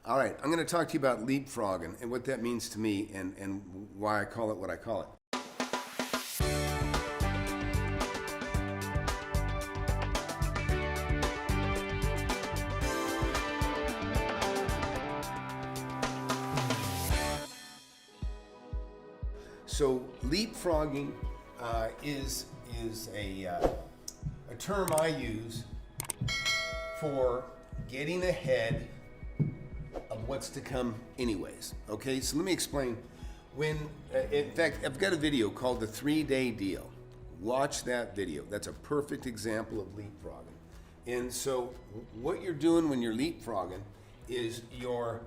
All right, I'm going to talk to you about leapfrogging and what that means to me and why I call it what I call it. So leapfrogging is a term I use for getting ahead of what's to come anyways. Okay, so let me explain. In fact, I've got a video called The 3-Day Deal. Watch that video. That's a perfect example of leapfrogging. And so what you're doing when you're leapfrogging is you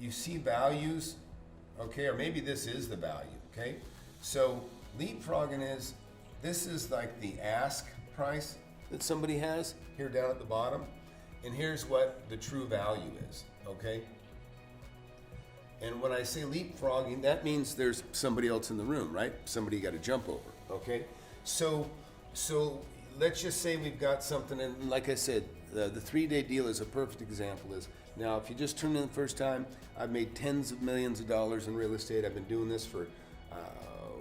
see values, okay, or maybe this is the value, okay? So leapfrogging this is like the ask price that somebody has here down at the bottom, and here's what the true value is, okay? And when I say leapfrogging, that means there's somebody else in the room, right? Somebody you got to jump over, okay? So let's just say we've got something, and like I said, the 3-day deal is a perfect example. Now, if you just turned in the first time, I've made tens of millions of dollars in real estate. I've been doing this for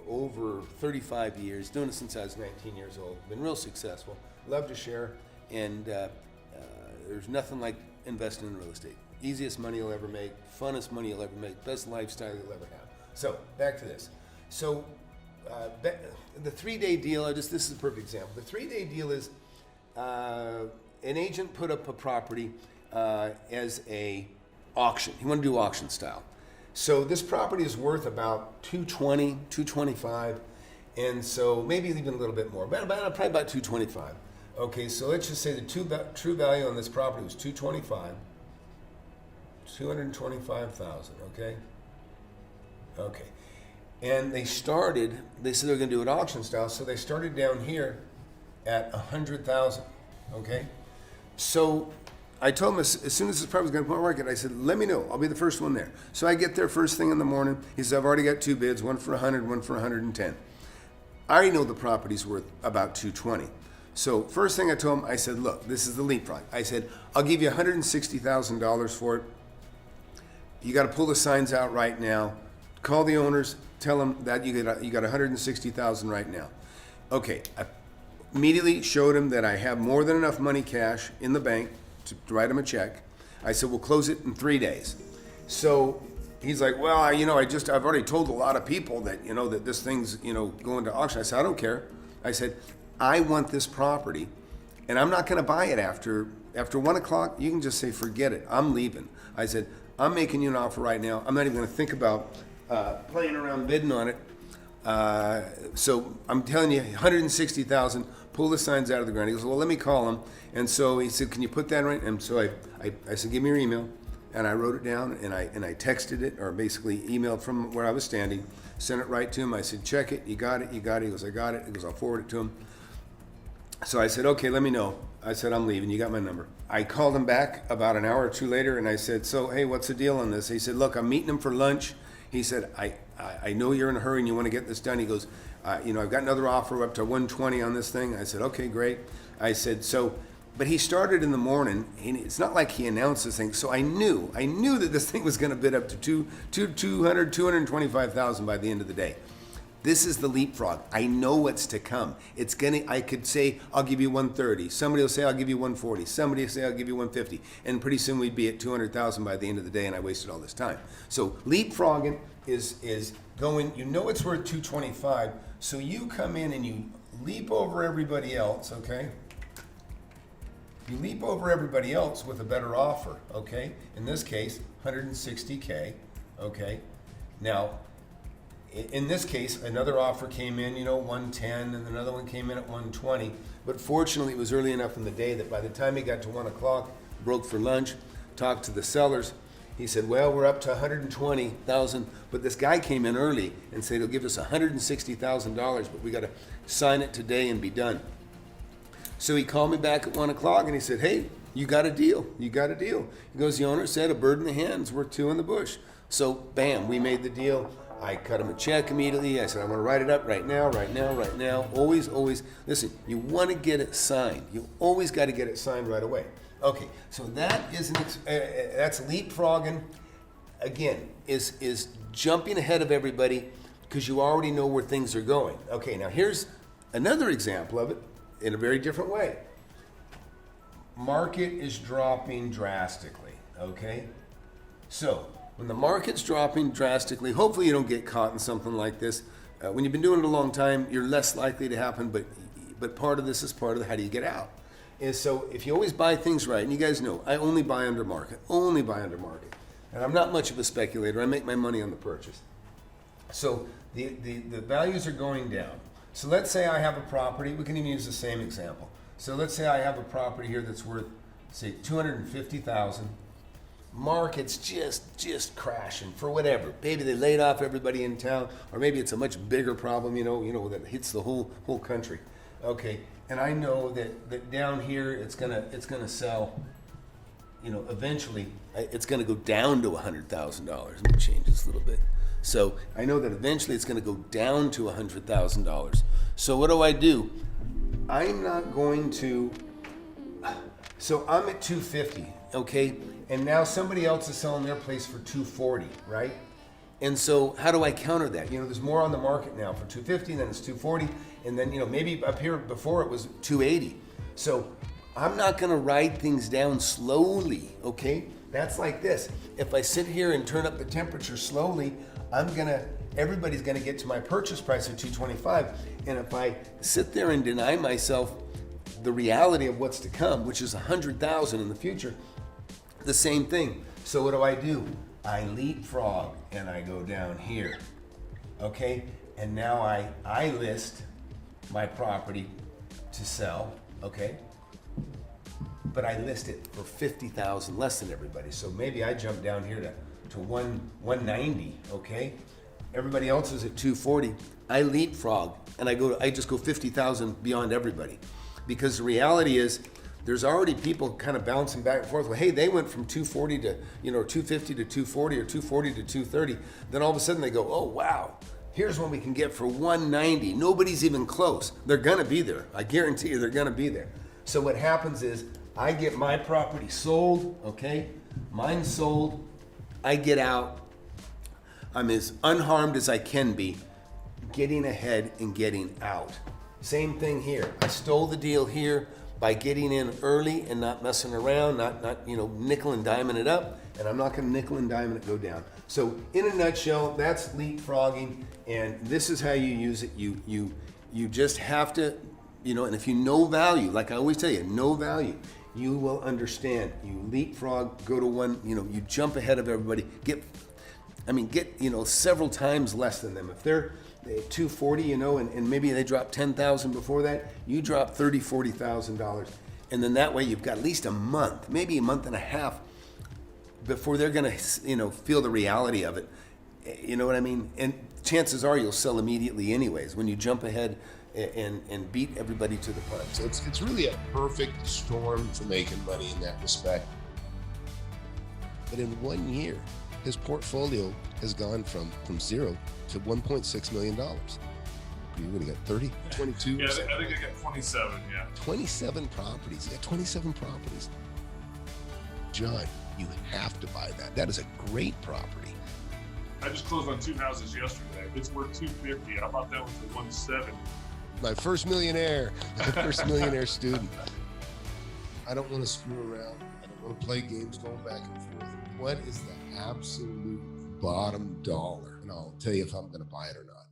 over 35 years, doing it since I was 19 years old. Been real successful, love to share, and there's nothing like investing in real estate. Easiest money you'll ever make, funnest money you'll ever make, best lifestyle you'll ever have. So back to this. So the 3-day deal, this is a perfect example. The 3-day deal is an agent put up a property as a auction. He wanted to do auction style. So this property is worth about $220, $225, and so maybe even a little bit more, probably about $225. Okay, so let's just say the true value on this property was $225,000, okay? Okay, and they said they were gonna do it auction style, so they started down here at $100,000, okay? So I told him as soon as this property was going to put on the market, I said, let me know. I'll be the first one there. So I get there first thing in the morning. He says, I've already got 2 bids, one for 100, one for 110. I already know the property's worth about $220. So first thing I told him, I said, look, this is the leapfrog. I said, I'll give you $160,000 for it. You got to pull the signs out right now. Call the owners. Tell them that you got $160,000 right now. Okay. I immediately showed him that I have more than enough money cash in the bank to write him a check. I said, we'll close it in 3 days. So he's like, well, I've already told a lot of people that, that this thing's, going to auction. I said, I don't care. I said, I want this property and I'm not going to buy it after 1 o'clock. You can just say, forget it. I'm leaving. I said, I'm making you an offer right now. I'm not even going to think about playing around bidding on it. So I'm telling you, $160,000, pull the signs out of the ground. He goes, well, let me call him. And so he said, can you put that right? And so I said, give me your email. And I wrote it down and I texted it, or basically emailed from where I was standing, sent it right to him. I said, check it, you got it, you got it. He goes, I got it. He goes, I'll forward it to him. So I said, okay, let me know. I said, I'm leaving, you got my number. I called him back about an hour or two later and I said, so, hey, what's the deal on this? He said, look, I'm meeting him for lunch. He said, I know you're in a hurry and you want to get this done. He goes, I've got another offer up to 120 on this thing. I said, okay, great. I said, but he started in the morning, and it's not like he announced this thing. So I knew that this thing was going to bid up to $225,000 by the end of the day. This is the leapfrog. I know what's to come. I could say, I'll give you 130. Somebody will say, I'll give you 140. Somebody will say, I'll give you 150. And pretty soon we'd be at 200,000 by the end of the day, and I wasted all this time. So leapfrogging is going, it's worth 225, so you come in and you leap over everybody else, okay? You leap over everybody else with a better offer, okay? In this case, $160K, okay? Now, in this case, another offer came in, 110, and another one came in at 120. But fortunately, it was early enough in the day that by the time he got to 1 o'clock, broke for lunch, talked to the sellers, he said, well, we're up to 120,000, but this guy came in early and said he'll give us $160,000, but we got to sign it today and be done. So he called me back at 1 o'clock and he said, hey, you got a deal. You got a deal. He goes, the owner said a bird in the hand is worth 2 in the bush. So bam, we made the deal. I cut him a check immediately. I said, I'm going to write it up right now. Always, listen, you want to get it signed. You always got to get it signed right away. Okay, so that is that's leapfrogging. Again, is jumping ahead of everybody because you already know where things are going. Okay, now here's another example of it in a very different way. Market is dropping drastically, okay? So when the market's dropping drastically, hopefully you don't get caught in something like this. When you've been doing it a long time, you're less likely to happen, but part of this is part of the how do you get out. And so if you always buy things right, and you guys know, I only buy under market, And I'm not much of a speculator. I make my money on the purchase. So the values are going down. So let's say I have a property, we can even use the same example. So let's say I have a property here that's worth, say, $250,000. Market's just crashing for whatever. Maybe they laid off everybody in town, or maybe it's a much bigger problem, you know, that hits the whole country. Okay, and I know that down here it's gonna sell, you know, eventually it's gonna go down to $100,000. Let me change this a little bit. So I know that eventually it's gonna go down to $100,000. So what do? I'm not going to, so I'm at 250, okay? And now somebody else is selling their place for 240, right? And so how do I counter that? You know, there's more on the market now for 250, then it's 240, and then, you know, maybe up here before it was 280. So I'm not gonna ride things down slowly, okay? That's like this. If I sit here and turn up the temperature slowly, everybody's gonna get to my purchase price of 225. And if I sit there and deny myself the reality of what's to come, which is 100,000 in the future, the same thing. So what do? I leapfrog and I go down here, okay? And now I list my property to sell, okay? But I list it for 50,000 less than everybody. So maybe I jump down here to 190, okay? Everybody else is at 240. I leapfrog and I just go 50,000 beyond everybody. Because the reality is there's already people kind of bouncing back and forth. Well, hey, they went from 240 to, you know, 250 to 240 or 240 to 230. Then all of a sudden they go, oh, wow, here's what we can get for 190. Nobody's even close. They're gonna be there. I guarantee you they're gonna be there. So what happens is I get my property sold, okay? Mine's sold, I get out. I'm as unharmed as I can be, getting ahead and getting out. Same thing here. I stole the deal here by getting in early and not messing around, not you know, nickel and diming it up, and I'm not gonna nickel and dime it go down. So in a nutshell, that's leapfrogging, and this is how you use it. You just have to, you know, and if you know value, like I always tell you, know value, you will understand. You leapfrog, go to one, you know, you jump ahead of everybody, get, you know, several times less than them. If they're at 240, you know, and maybe they dropped 10,000 before that, you drop $30,000, $40,000. And then that way you've got at least a month, maybe a month and a half before they're gonna, you know, feel the reality of it. You know what I mean? And chances are you'll sell immediately anyways when you jump ahead and beat everybody to the punch. So it's really a perfect storm for making money in that respect. But in 1 year, his portfolio has gone from zero to $1.6 million. You would have got 30, 22? Yeah, I think I got 27, yeah. 27 properties. Yeah, 27 properties. John, you have to buy that. That is a great property. I just closed on 2 houses yesterday. It's worth $250. I bought that one for $170. My first millionaire student. I don't want to screw around. I don't want to play games going back and forth. What is the absolute bottom dollar? And I'll tell you if I'm going to buy it or not.